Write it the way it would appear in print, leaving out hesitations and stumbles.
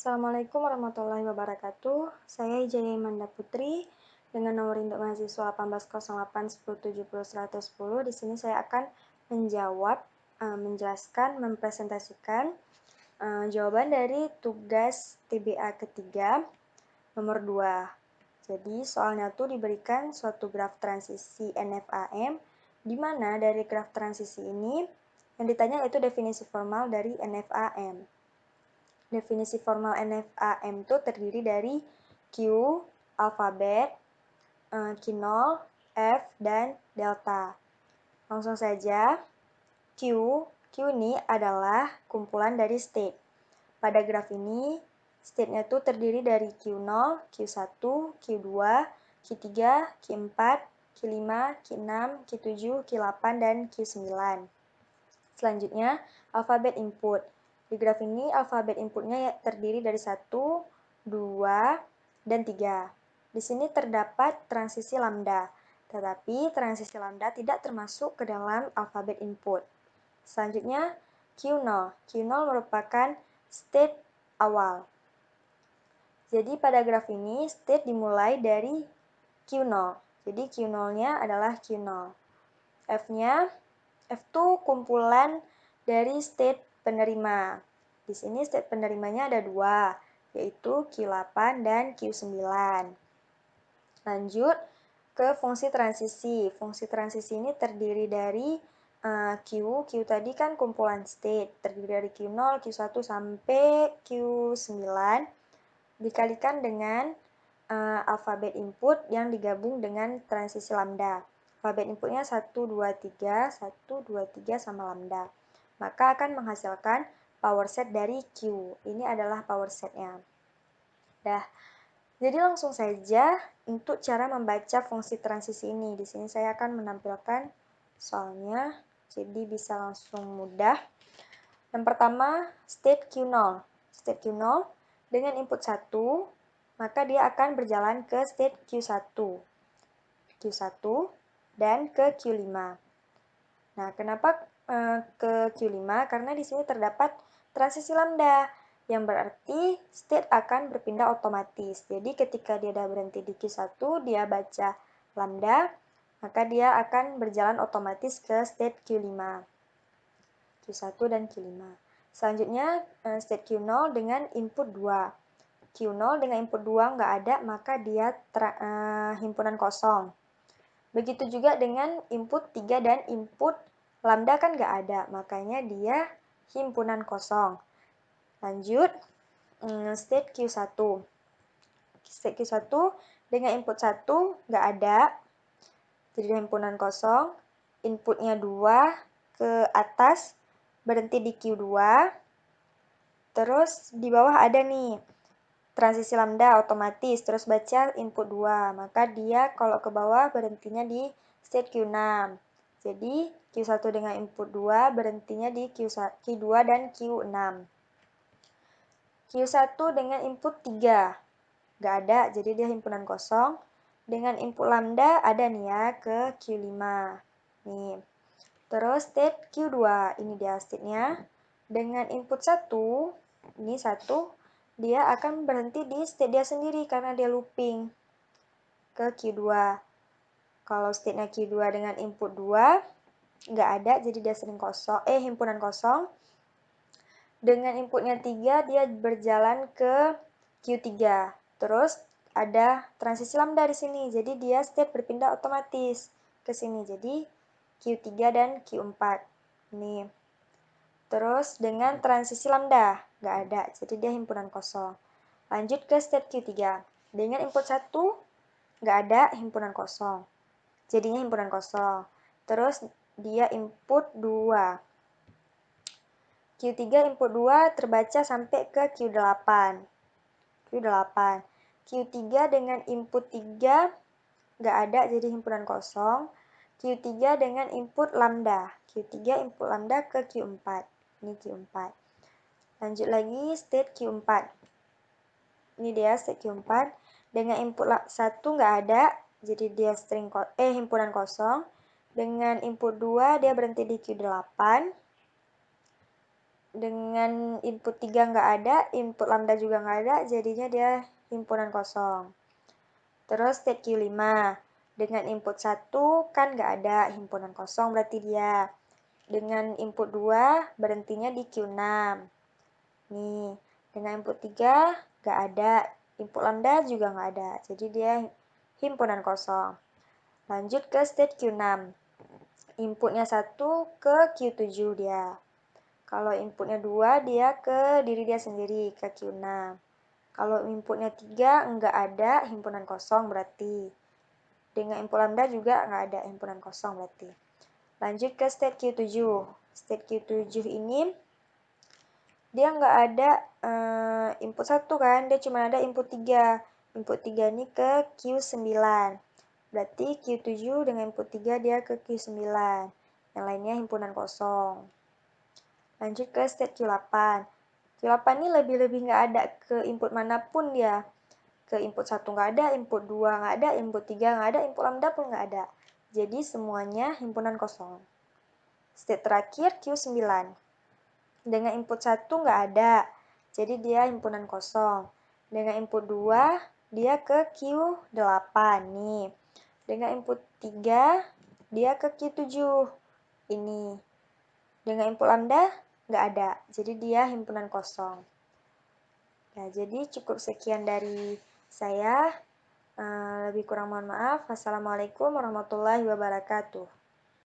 Assalamualaikum warahmatullahi wabarakatuh. Saya Ijaya Imanda Putri dengan nomor induk mahasiswa 18081070 Di sini saya akan menjawab, menjelaskan, mempresentasikan jawaban dari tugas TBA ketiga nomor 2. Jadi soalnya tuh diberikan suatu graf transisi NFAM, di mana dari graf transisi ini yang ditanya yaitu definisi formal dari NFAM. Definisi formal NFAM itu terdiri dari Q, alfabet, Q0, F, dan delta. Langsung saja, Q ini adalah kumpulan dari state. Pada graf ini, state-nya itu terdiri dari Q0, Q1, Q2, Q3, Q4, Q5, Q6, Q7, Q8, dan Q9. Selanjutnya, alfabet input. Di graf ini, alfabet inputnya terdiri dari 1, 2, dan 3. Di sini terdapat transisi lambda, tetapi transisi lambda tidak termasuk ke dalam alfabet input. Selanjutnya, Q0. Q0 merupakan state awal. Jadi pada graf ini, state dimulai dari Q0. Jadi Q0-nya adalah Q0. F-nya, F itu kumpulan dari state penerima. Di sini state penerimanya ada 2, yaitu Q8 dan Q9. Lanjut ke fungsi transisi. Fungsi transisi ini terdiri dari Q tadi kan kumpulan state, terdiri dari Q0, Q1 sampai Q9, dikalikan dengan alfabet input yang digabung dengan transisi lambda. Alfabet inputnya 1, 2, 3, 1, 2, 3 sama lambda. Maka akan menghasilkan power set dari Q. Ini adalah power setnya. Jadi langsung saja untuk cara membaca fungsi transisi ini. Di sini saya akan menampilkan soalnya, jadi bisa langsung mudah. Yang pertama, state Q0. State Q0 dengan input 1, maka dia akan berjalan ke state Q1. Q1 dan ke Q5. Nah, kenapa ke Q5? Karena di sini terdapat transisi lambda, yang berarti state akan berpindah otomatis. Jadi ketika dia sudah berhenti di Q1, dia baca lambda, maka dia akan berjalan otomatis ke state Q5. Q1 dan Q5. Selanjutnya state Q0 dengan input 2. Q0 dengan input 2 nggak ada, maka dia himpunan kosong. Begitu juga dengan input 3 dan input lambda kan nggak ada, makanya dia himpunan kosong. Lanjut, state Q1. State Q1 dengan input 1 nggak ada, jadi himpunan kosong. Inputnya 2 ke atas, berhenti di Q2. Terus di bawah ada nih, transisi lambda otomatis, terus baca input 2. Maka dia kalau ke bawah berhentinya di state Q6. Jadi Q1 dengan input 2 berhentinya di Q2 dan Q6. Q1 dengan input 3. Nggak ada, jadi dia himpunan kosong. Dengan input lambda ada nih ya ke Q5. Nih. Terus state Q2, ini dia state-nya. Dengan input 1, ini 1, dia akan berhenti di state dia sendiri karena dia looping ke Q2. Kalau state-nya Q2 dengan input 2, nggak ada, jadi dia sering kosong, himpunan kosong. Dengan inputnya 3, dia berjalan ke Q3. Terus ada transisi lambda di sini, jadi dia state berpindah otomatis ke sini. Jadi Q3 dan Q4. Ini. Terus dengan transisi lambda, nggak ada, jadi dia himpunan kosong. Lanjut ke state Q3. Dengan input 1, nggak ada, himpunan kosong. Jadinya himpunan kosong. Terus dia input 2. Q3 input 2 terbaca sampai ke Q8. Q8. Q3 dengan input 3 nggak ada, jadi himpunan kosong. Q3 dengan input lambda. Q3 input lambda ke Q4. Ini Q4. Lanjut lagi state Q4. Ini dia state Q4. Dengan input 1 nggak ada, jadi dia himpunan kosong. Dengan input 2 dia berhenti di Q8. dengan input 3 nggak ada, input lambda juga nggak ada, jadinya dia himpunan kosong. Terus state Q5, dengan input 1 kan nggak ada, himpunan kosong berarti dia. Dengan input 2 berhentinya di Q6. Nih, dengan input 3 nggak ada, input lambda juga nggak ada, jadi dia himpunan kosong. Lanjut ke state Q6. Inputnya 1 ke Q7 dia. Kalau inputnya 2, dia ke diri dia sendiri, ke Q6. Kalau inputnya 3, nggak ada, himpunan kosong berarti. Dengan input lambda juga nggak ada, himpunan kosong berarti. Lanjut ke state Q7. State Q7 ini, dia nggak ada input 1 kan, dia cuma ada input 3. Input 3 ini ke Q9. Berarti Q7 dengan input 3 dia ke Q9. Yang lainnya himpunan kosong. Lanjut ke state Q8. Q8 ini lebih-lebih nggak ada ke input manapun dia. Ke input 1 nggak ada, input 2 nggak ada, input 3 nggak ada, input lambda pun nggak ada. Jadi semuanya himpunan kosong. State terakhir Q9. Dengan input 1 nggak ada, jadi dia himpunan kosong. Dengan input 2, dia ke Q8 nih. Dengan input 3, dia ke Q7 ini. Dengan input lambda, nggak ada, jadi dia himpunan kosong. Nah, jadi cukup sekian dari saya. Lebih kurang mohon maaf. Wassalamualaikum warahmatullahi wabarakatuh.